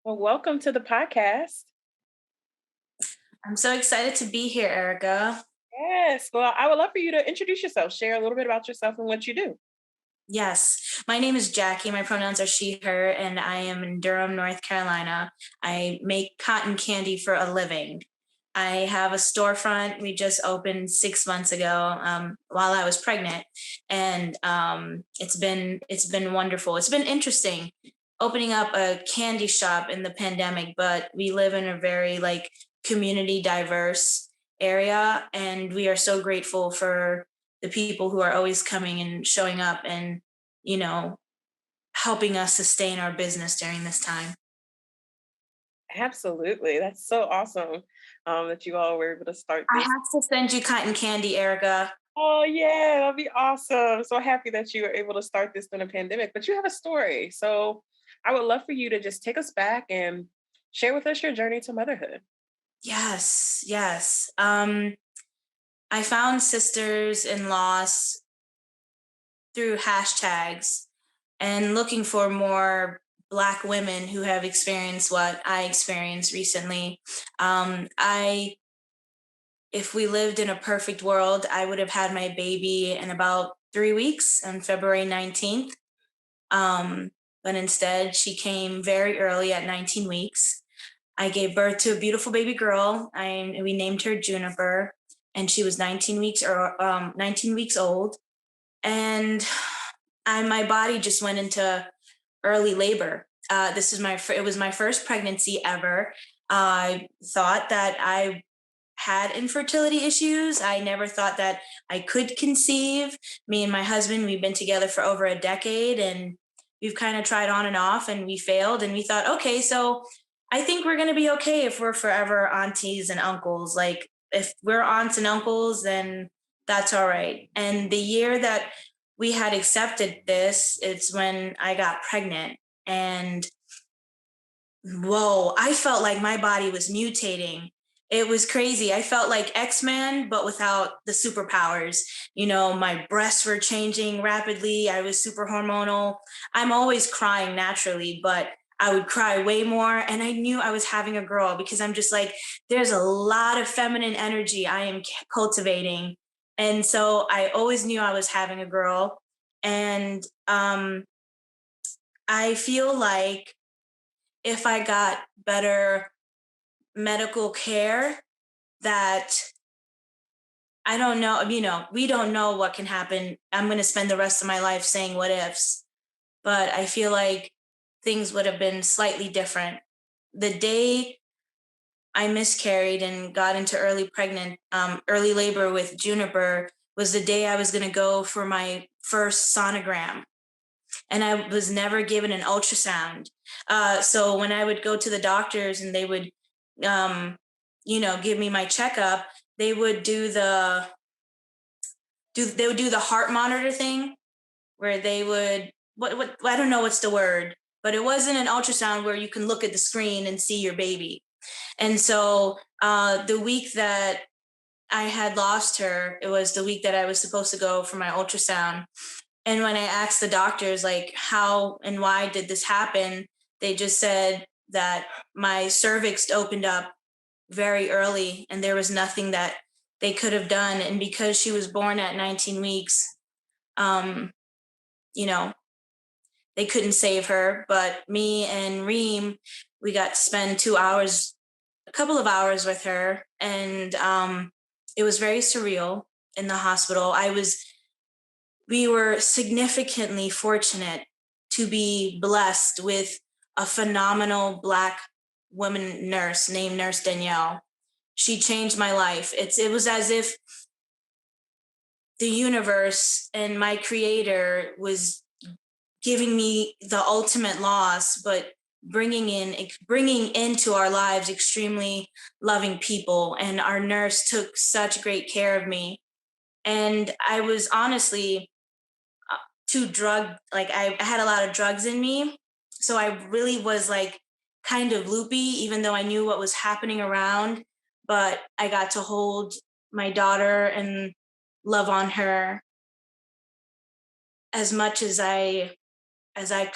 Well, welcome to the podcast. I'm so excited to be here, Erica. Yes. Well, I would love for you to introduce yourself, share a little bit about yourself and what you do. Yes, my name is Jackie. My pronouns are she, her, and I am in Durham, North Carolina. I make cotton candy for a living. I have a storefront we just opened 6 months ago while I was pregnant, and it's been wonderful. It's been interesting opening up a candy shop in the pandemic, but we live in a very community diverse area, and we are so grateful for the people who are always coming and showing up and you know helping us sustain our business during this time. Absolutely. That's so awesome that you all were able to start I this. have to send you cotton candy, Erica. Oh, yeah, that'll be awesome. So happy that you were able to start this during a pandemic, but you have a story. So I would love for you to just take us back and share with us your journey to motherhood. Yes, yes. I found sisters in loss through hashtags and looking for more Black women who have experienced what I experienced recently. I If we lived in a perfect world, I would have had my baby in about 3 weeks on February 19th. Um, but instead, she came very early at 19 weeks. I gave birth to a beautiful baby girl. We named her Juniper, and she was 19 weeks old. And my body just went into early labor. It was my first pregnancy ever. I thought that I had infertility issues. I never thought that I could conceive. Me and my husband, we've been together for over a decade, and we've kind of tried on and off, and we failed. And we thought, okay, so I think we're going to be okay if we're forever aunties and uncles. Like, if we're aunts and uncles, then that's all right. And the year that we had accepted this, it's when I got pregnant. And whoa, I felt like my body was mutating. It was crazy. I felt like X-Men, but without the superpowers. My breasts were changing rapidly. I was super hormonal. I'm always crying naturally, but I would cry way more. And I knew I was having a girl because I'm just like, there's a lot of feminine energy I am cultivating. And so I always knew I was having a girl. And I feel like if I got better medical care, that I don't know, we don't know what can happen. I'm going to spend the rest of my life saying what ifs, but I feel like things would have been slightly different. The day I miscarried and got into early labor with Juniper was the day I was going to go for my first sonogram. And I was never given an ultrasound. So when I would go to the doctors and they would, um, give me my checkup, they would do the heart monitor thing where they would what I don't know what's the word, but it wasn't an ultrasound where you can look at the screen and see your baby. And so the week that I had lost her, it was the week that I was supposed to go for my ultrasound. And when I asked the doctors, like, how and why did this happen, they just said that my cervix opened up very early and there was nothing that they could have done. And because she was born at 19 weeks, um, you know, they couldn't save her. But me and Reem, we got to spend a couple of hours with her. And it was very surreal in the hospital. We were significantly fortunate to be blessed with a phenomenal Black woman nurse named Nurse Danielle. She changed my life. It was as if the universe and my creator was giving me the ultimate loss, but bringing into our lives extremely loving people. And our nurse took such great care of me. And I was honestly too like I had a lot of drugs in me. So I really was like kind of loopy, even though I knew what was happening around. But I got to hold my daughter and love on her as much as I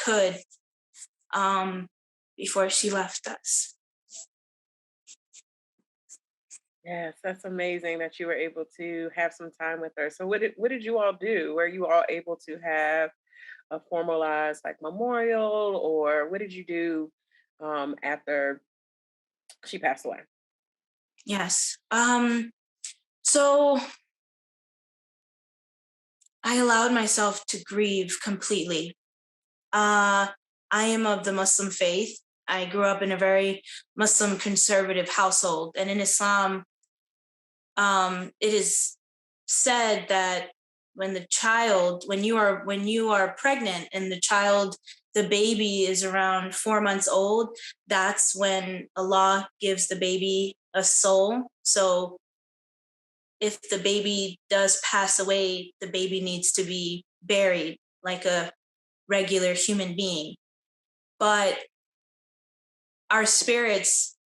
could. Um, before she left us. Yes, that's amazing that you were able to have some time with her. So what did you all do? Were you all able to have a formalized like memorial, or what did you do after she passed away? Yes. So I allowed myself to grieve completely. Uh, I am of the Muslim faith. I grew up in a very Muslim conservative household, and in Islam, it is said that when you are pregnant and the baby is around 4 months old, that's when Allah gives the baby a soul. So if the baby does pass away, the baby needs to be buried like a regular human being. But our spirits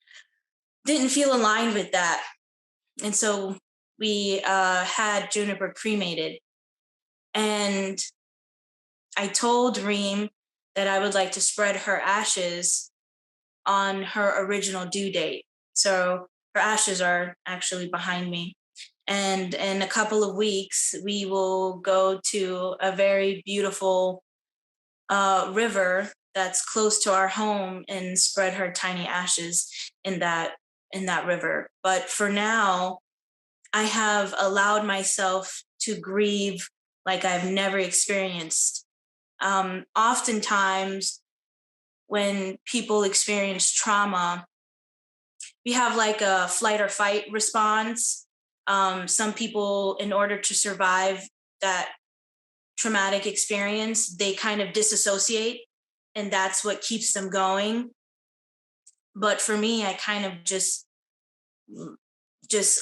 didn't feel aligned with that. And so we had Juniper cremated. And I told Reem that I would like to spread her ashes on her original due date. So her ashes are actually behind me. And in a couple of weeks, we will go to a very beautiful river that's close to our home and spread her tiny ashes in that river. But for now, I have allowed myself to grieve like I've never experienced. Oftentimes, when people experience trauma, we have like a flight or fight response. Some people, in order to survive that traumatic experience, they kind of disassociate, and that's what keeps them going. But for me, I kind of just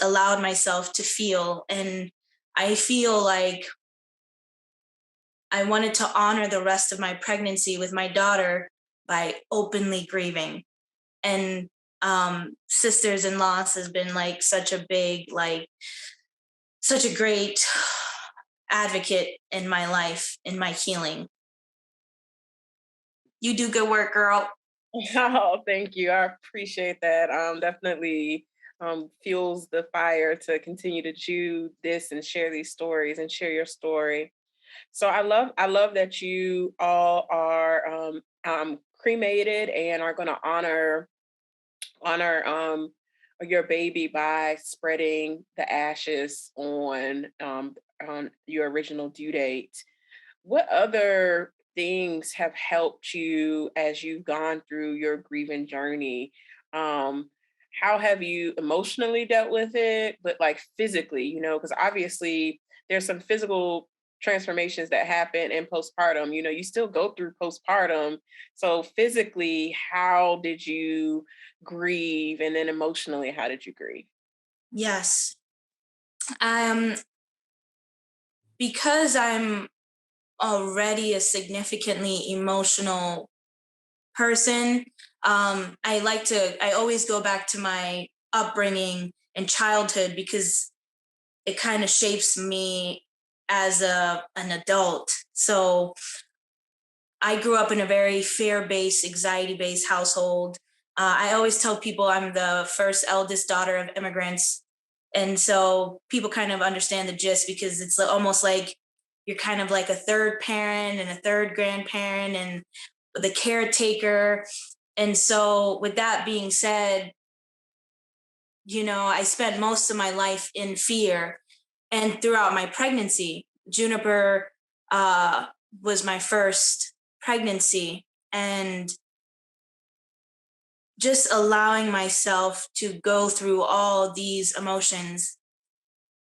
allowed myself to feel, and I feel like I wanted to honor the rest of my pregnancy with my daughter by openly grieving. And sisters in loss has been like such a big, like such a great advocate in my life, in my healing. You do good work, girl. Oh, thank you. I appreciate that. Definitely fuels the fire to continue to do this and share these stories and share your story. So I love that you all are cremated and are going to honor your baby by spreading the ashes on your original due date. What other things have helped you as you've gone through your grieving journey? Um, how have you emotionally dealt with it, but like physically, because obviously there's some physical transformations that happen in postpartum. You still go through postpartum. So physically, how did you grieve? And then emotionally, how did you grieve? Yes. Um, because I'm already a significantly emotional person, I always go back to my upbringing and childhood because it kind of shapes me as an adult. So I grew up in a very fear-based, anxiety-based household. I always tell people I'm the first eldest daughter of immigrants, and so people kind of understand the gist because it's almost like you're kind of like a third parent and a third grandparent and the caretaker. And so, with that being said, I spent most of my life in fear. And throughout my pregnancy, Juniper uh, was my first pregnancy. And just allowing myself to go through all these emotions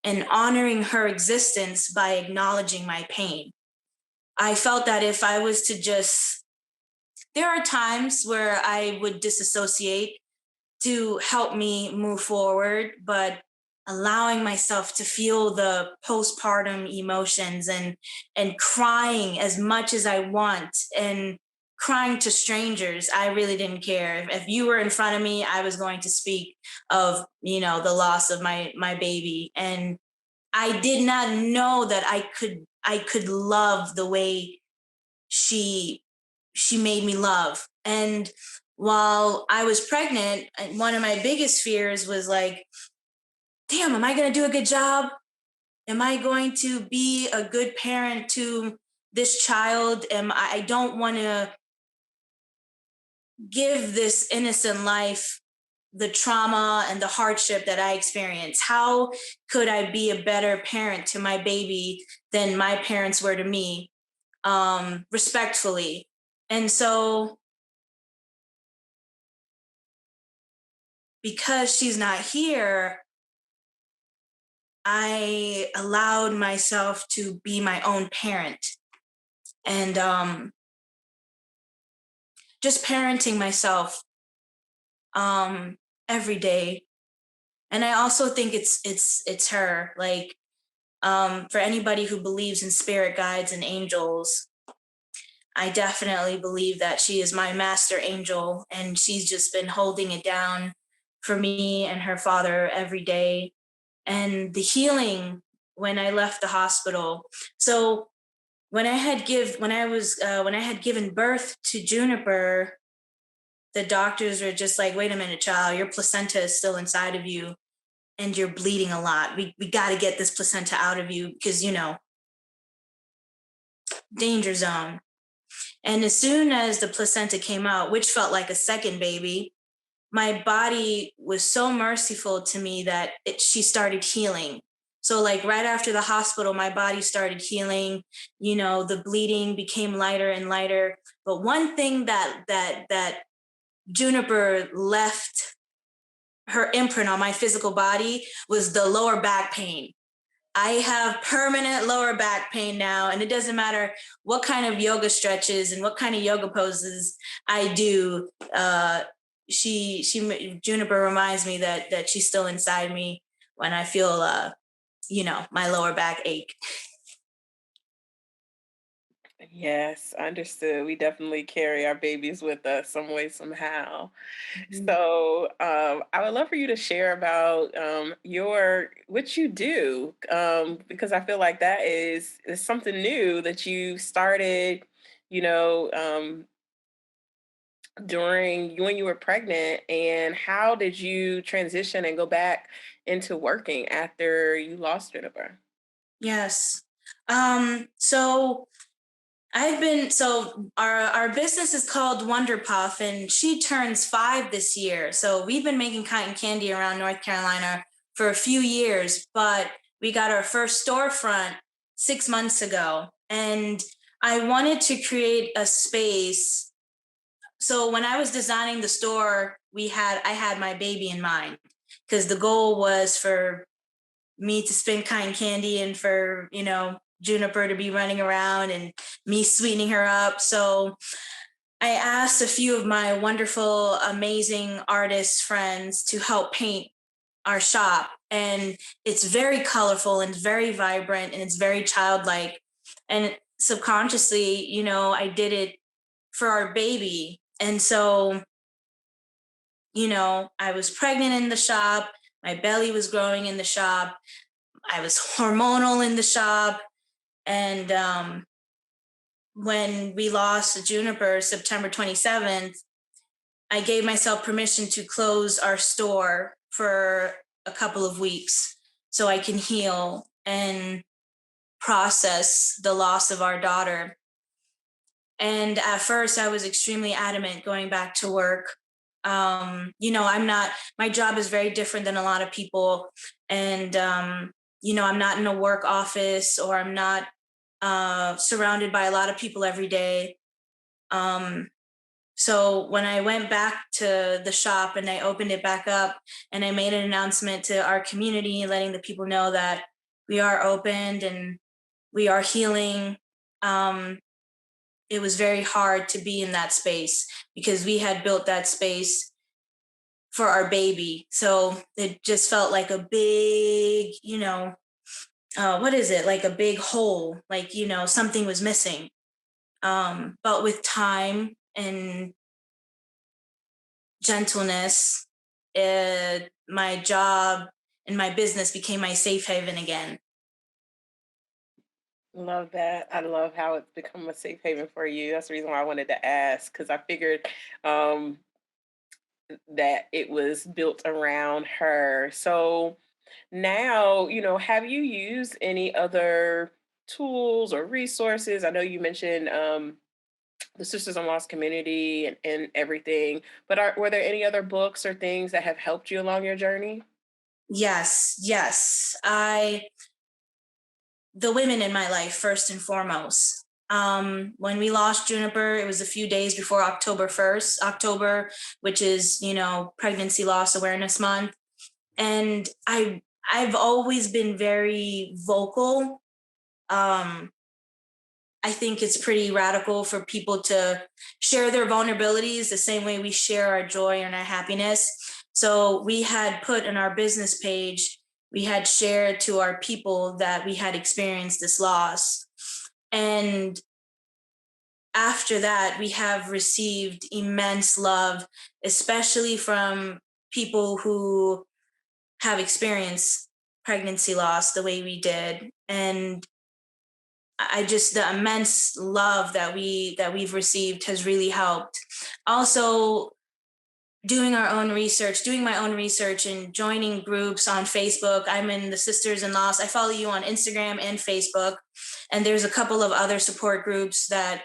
and honoring her existence by acknowledging my pain. I felt that if I was to there are times where I would disassociate to help me move forward, but allowing myself to feel the postpartum emotions and crying as much as I want and crying to strangers, I really didn't care. If you were in front of me, I was going to speak of, the loss of my baby. And I did not know that I could love the way she she made me love. And while I was pregnant, one of my biggest fears was like, damn, am I going to do a good job? Am I going to be a good parent to this child? I don't want to give this innocent life the trauma and the hardship that I experienced. How could I be a better parent to my baby than my parents were to me, respectfully? And so, because she's not here, I allowed myself to be my own parent, and just parenting myself every day. And I also think it's her. Like, for anybody who believes in spirit guides and angels, I definitely believe that she is my master angel, and she's just been holding it down for me and her father every day. And the healing when I left the hospital. So when I had given birth to Juniper, the doctors were just like, "Wait a minute, child, your placenta is still inside of you, and you're bleeding a lot. We got to get this placenta out of you because danger zone." And as soon as the placenta came out, which felt like a second baby, my body was so merciful to me that she started healing. So like right after the hospital, my body started healing. The bleeding became lighter and lighter. But one thing that Juniper left her imprint on my physical body was the lower back pain. I have permanent lower back pain now, and it doesn't matter what kind of yoga stretches and what kind of yoga poses I do. Juniper reminds me that she's still inside me when I feel my lower back ache. Yes, understood. We definitely carry our babies with us some way, somehow. Mhm. So, I would love for you to share about your what you do, because I feel like that is something new that you started, you know, during when you were pregnant. And how did you transition and go back into working after you lost Jennifer? Yes. So our business is called Wonderpuff, and she turns 5 this year. So we've been making cotton candy around North Carolina for a few years, but we got our first storefront 6 months ago. And I wanted to create a space. So when I was designing the store, I had my baby in mind, because the goal was for me to spin cotton candy and for Juniper to be running around and me sweetening her up. So I asked a few of my wonderful, amazing artist friends to help paint our shop, and it's very colorful and very vibrant and it's very childlike. And subconsciously, I did it for our baby. And so I was pregnant in the shop, my belly was growing in the shop, I was hormonal in the shop. And when we lost Juniper September 27th, I gave myself permission to close our store for a couple of weeks so I can heal and process the loss of our daughter. And at first, I was extremely adamant going back to work. My job is very different than a lot of people. And, I'm not in a work office, or I'm not surrounded by a lot of people every day. Um, so when I went back to the shop and I opened it back up and I made an announcement to our community, letting the people know that we are opened and we are healing, it was very hard to be in that space because we had built that space for our baby. So it just felt like a big, what is it? Like a big hole, like, something was missing. But with time and gentleness, my job and my business became my safe haven again. Love that. I love how it's become a safe haven for you. That's the reason why I wanted to ask, because I figured, um, that it was built around her. So now, have you used any other tools or resources? I know you mentioned the Sisters in Loss community and everything, but were there any other books or things that have helped you along your journey? Yes, yes. The women in my life, first and foremost. When we lost Juniper, it was a few days before October 1st, October, which is, Pregnancy Loss Awareness Month. And I've always been very vocal. Um, I think it's pretty radical for people to share their vulnerabilities the same way we share our joy and our happiness. So we had put in our business page, we had shared to our people that we had experienced this loss. And after that, we have received immense love, especially from people who have experienced pregnancy loss the way we did. And I just the immense love that we've received has really helped. Also, doing my own research and joining groups on Facebook. I'm in the Sisters in Loss. I follow you on Instagram and Facebook, and there's a couple of other support groups that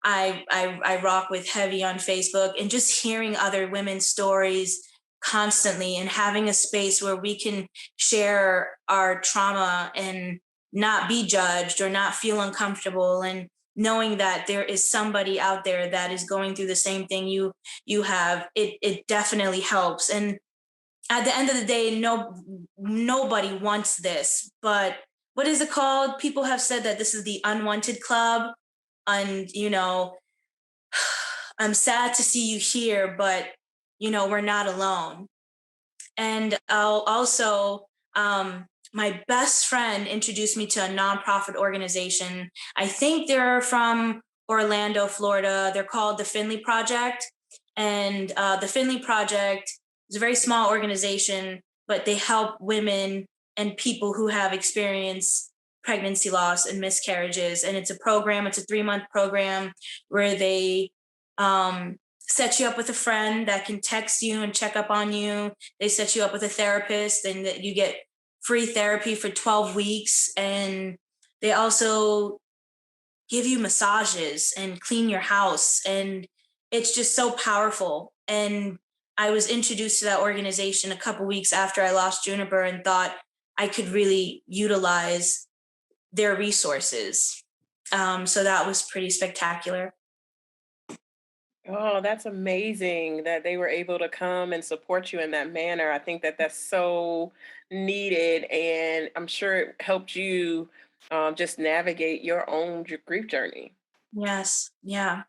I rock with heavy on Facebook. And just hearing other women's stories constantly and having a space where we can share our trauma and not be judged or not feel uncomfortable, and knowing that there is somebody out there that is going through the same thing you have, it definitely helps. And at the end of the day, nobody wants this, but what is it called? People have said that this is the unwanted club. And I'm sad to see you here, but we're not alone. And I'll also, my best friend introduced me to a nonprofit organization. I think they're from Orlando, Florida. They're called the Finley Project. And the Finley Project is a very small organization, but they help women and people who have experienced pregnancy loss and miscarriages. And it's a 3-month program where they set you up with a friend that can text you and check up on you. They set you up with a therapist, and that you get free therapy for 12 weeks. And they also give you massages and clean your house. And it's just so powerful. And I was introduced to that organization a couple weeks after I lost Juniper and thought I could really utilize their resources. So that was pretty spectacular. Oh, that's amazing that they were able to come and support you in that manner. I think that that's so needed, and I'm sure it helped you just navigate your own grief journey. Yes. Yeah.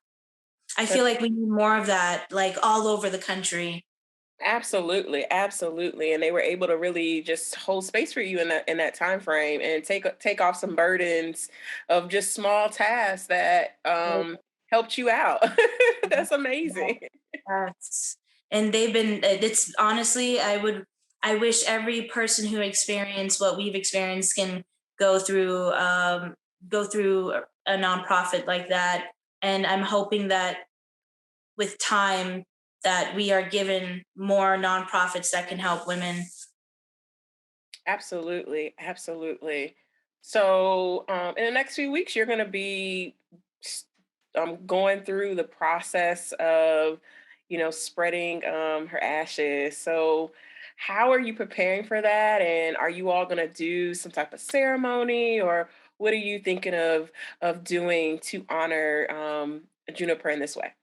I feel That's like we need more of that, like all over the country. absolutely, absolutely, and they were able to really just hold space for you in that time frame and take off some burdens of just small tasks that helped you out. That's amazing. Yes. And it's honestly, I wish every person who experienced what we've experienced can go through, go through a nonprofit like that. And I'm hoping that with time that we are given more nonprofits that can help women. Absolutely, absolutely. So, in the next few weeks, you're going to be s- going through the process of, spreading her ashes. So, how are you preparing for that? And are you all going to do some type of ceremony, or what are you thinking of doing to honor Juniper in this way?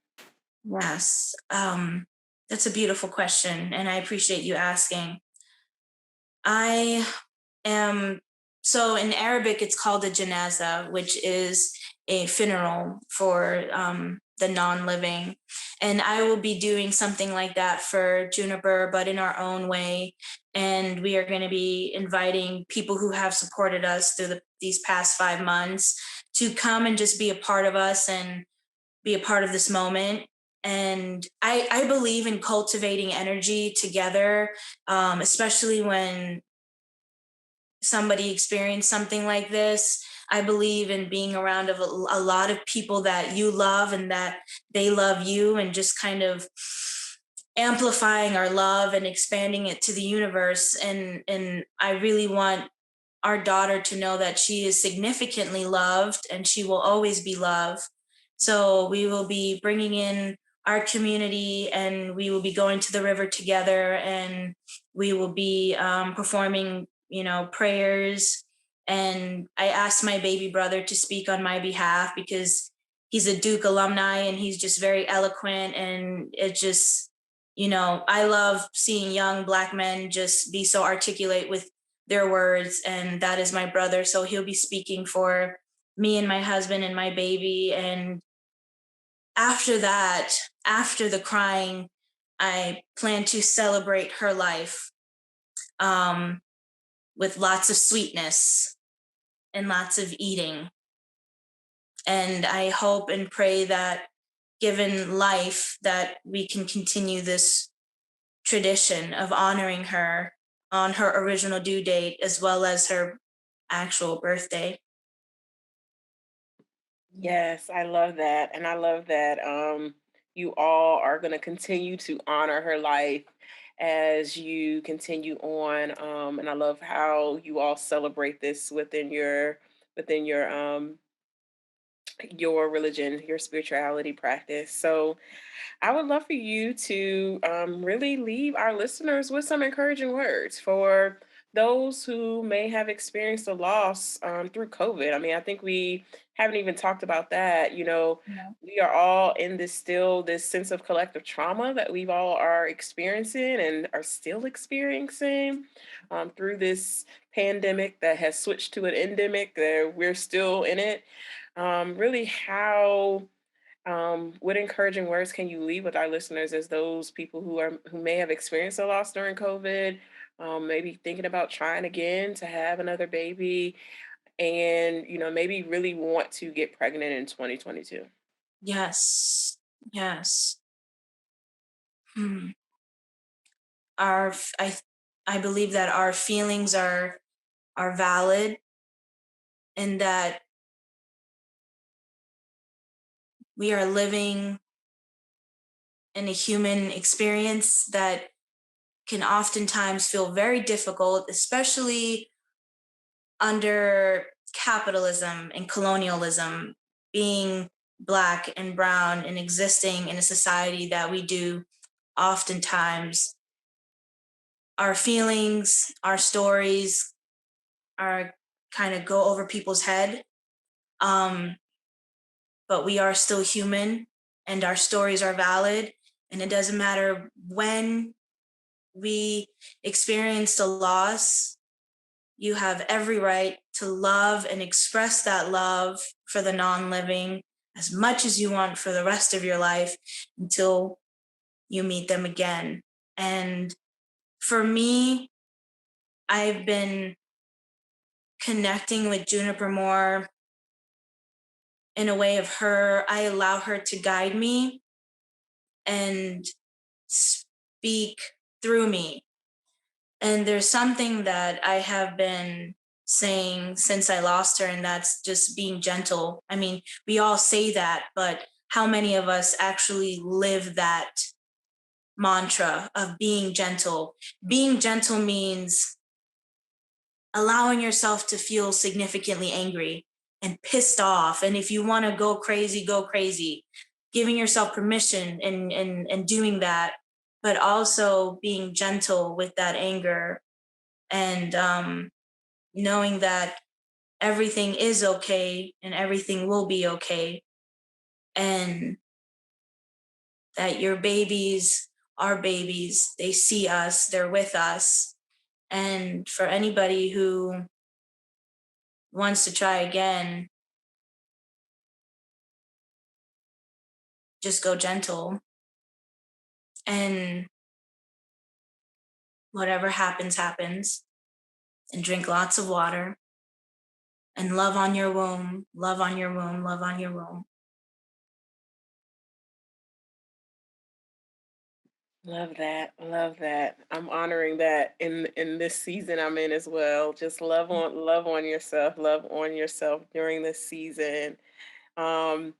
Yes. That's a beautiful question. And I appreciate you asking. I am so in Arabic it's called a janaza, which is a funeral for the non-living, and I will be doing something like that for Juniper, but in our own way. And we are going to be inviting people who have supported us through these past 5 months to come and just be a part of us and be a part of this moment. And I believe in cultivating energy together, especially when somebody experienced something like this. I believe in being around a lot of people that you love and that they love you, and just kind of amplifying our love and expanding it to the universe. And I really want our daughter to know that she is significantly loved and she will always be loved. So we will be bringing in our community, and we will be going to the river together, and we will be performing, prayers. And I asked my baby brother to speak on my behalf because he's a Duke alumni and he's just very eloquent. And it just, I love seeing young Black men just be so articulate with their words. And that is my brother. So he'll be speaking for me and my husband and my baby. And after that, after the crying, I plan to celebrate her life, um, with lots of sweetness and lots of eating. And I hope and pray that, given life, that we can continue this tradition of honoring her on her original due date as well as her actual birthday. Yes, I love that. And I love that you all are going to continue to honor her life as you continue on. And I love how you all celebrate this within your religion, your spirituality practice. So I would love for you to really leave our listeners with some encouraging words for those who may have experienced a loss through COVID. I mean, I think we haven't even talked about that. Yeah. We are all in this sense of collective trauma that we've all are experiencing and are still experiencing through this pandemic that has switched to an endemic. We're still in it. Really, what encouraging words can you leave with our listeners as those people who may have experienced a loss during COVID, maybe thinking about trying again to have another baby, and maybe really want to get pregnant in 2022? Yes. Yes. Hmm. Our f- I believe that our feelings are valid, and that we are living in a human experience that can oftentimes feel very difficult, especially under capitalism and colonialism, being Black and brown and existing in a society that we do. Oftentimes our feelings, our stories are kind of go over people's head. Um, but we are still human, and our stories are valid. And it doesn't matter when we experienced a loss, you have every right to love and express that love for the non living as much as you want for the rest of your life until you meet them again. And for me, I've been connecting with Juniper more in a way of I allow her to guide me and speak through me. And there's something that I have been saying since I lost her, and that's just being gentle. I mean, we all say that, but how many of us actually live that mantra of being gentle? Being gentle means allowing yourself to feel significantly angry and pissed off. And if you want to go crazy, go crazy. Giving yourself permission and doing that, but also being gentle with that anger, and knowing that everything is okay and everything will be okay, and that your babies are babies. They see us, they're with us. And for anybody who wants to try again, just go gentle, and whatever happens, happens. And drink lots of water and love on your womb, love on your womb, love on your womb. Love that. Love that. I'm honoring that in this season I'm in as well. Just love on yourself. Love on yourself during this season. Um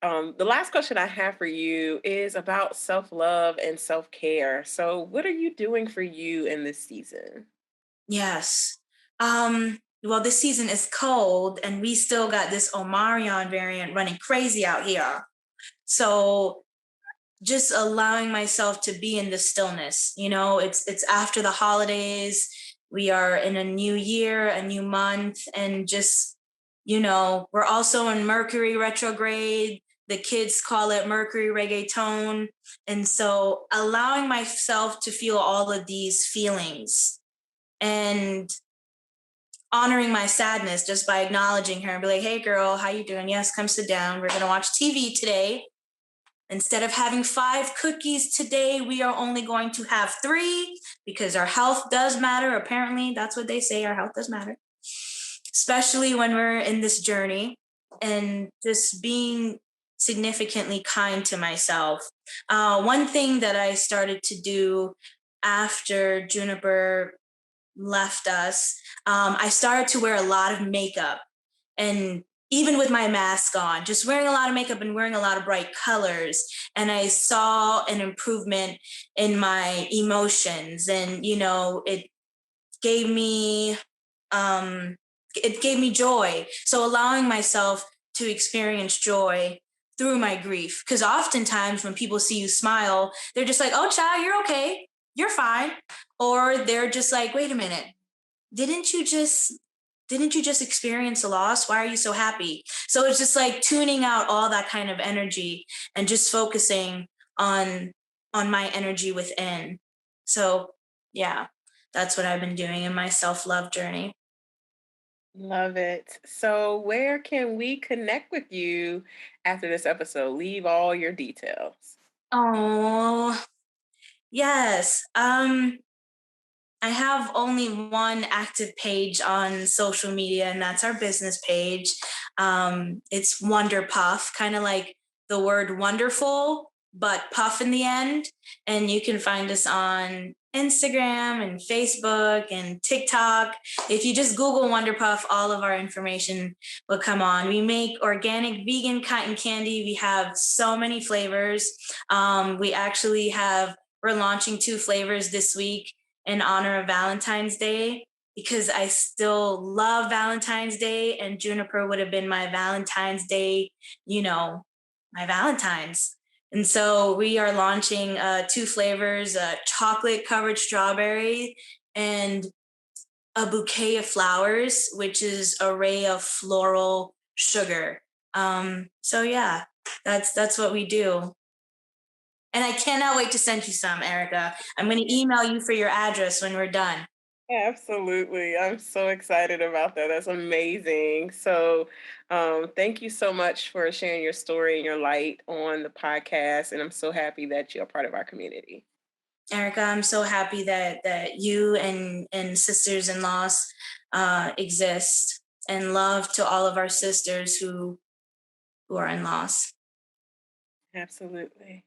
The last question I have for you is about self love and self care. So, what are you doing for you in this season? Yes. Well, this season is cold and we still got this Omarion variant running crazy out here. So just allowing myself to be in the stillness, it's after the holidays. We are in a new year, a new month, and just, we're also in Mercury retrograde. The kids call it Mercury reggaeton. And so allowing myself to feel all of these feelings and honoring my sadness just by acknowledging her and be like, hey girl, how you doing? Yes, come sit down. We're gonna watch TV today. Instead of having 5 cookies today, we are only going to have 3 because our health does matter. Apparently, that's what they say, our health does matter, especially when we're in this journey, and just being significantly kind to myself. One thing that I started to do after Juniper left us, I started to wear a lot of makeup. And even with my mask on, just wearing a lot of makeup and wearing a lot of bright colors. And I saw an improvement in my emotions. And, it gave me joy. So allowing myself to experience joy through my grief. Because oftentimes when people see you smile, they're just like, oh child, you're okay. You're fine. Or they're just like, wait a minute, didn't you just experience a loss? Why are you so happy? So it's just like tuning out all that kind of energy and just focusing on my energy within. So yeah, that's what I've been doing in my self-love journey. Love it. So, where can we connect with you after this episode? Leave all your details. Oh, yes. I have only one active page on social media, and that's our business page. It's Wonderpuff, kind of like the word wonderful, but puff in the end. And you can find us on Instagram and Facebook and TikTok. If you just Google Wonderpuff, all of our information will come on. We make organic vegan cotton candy. We have so many flavors. We actually we're launching 2 flavors this week in honor of Valentine's Day, because I still love Valentine's Day, and Juniper would have been my Valentine's Day, you know, my Valentine's. And so we are launching 2 flavors, chocolate covered strawberry and a bouquet of flowers, which is array of floral sugar. So yeah, that's what we do. And I cannot wait to send you some, Erica. I'm going to email you for your address when we're done. Absolutely. I'm so excited about that. That's amazing. So, thank you so much for sharing your story and your light on the podcast. And I'm so happy that you're a part of our community. Erica, I'm so happy that you and Sisters in Loss exist, and love to all of our sisters who are in loss. Absolutely.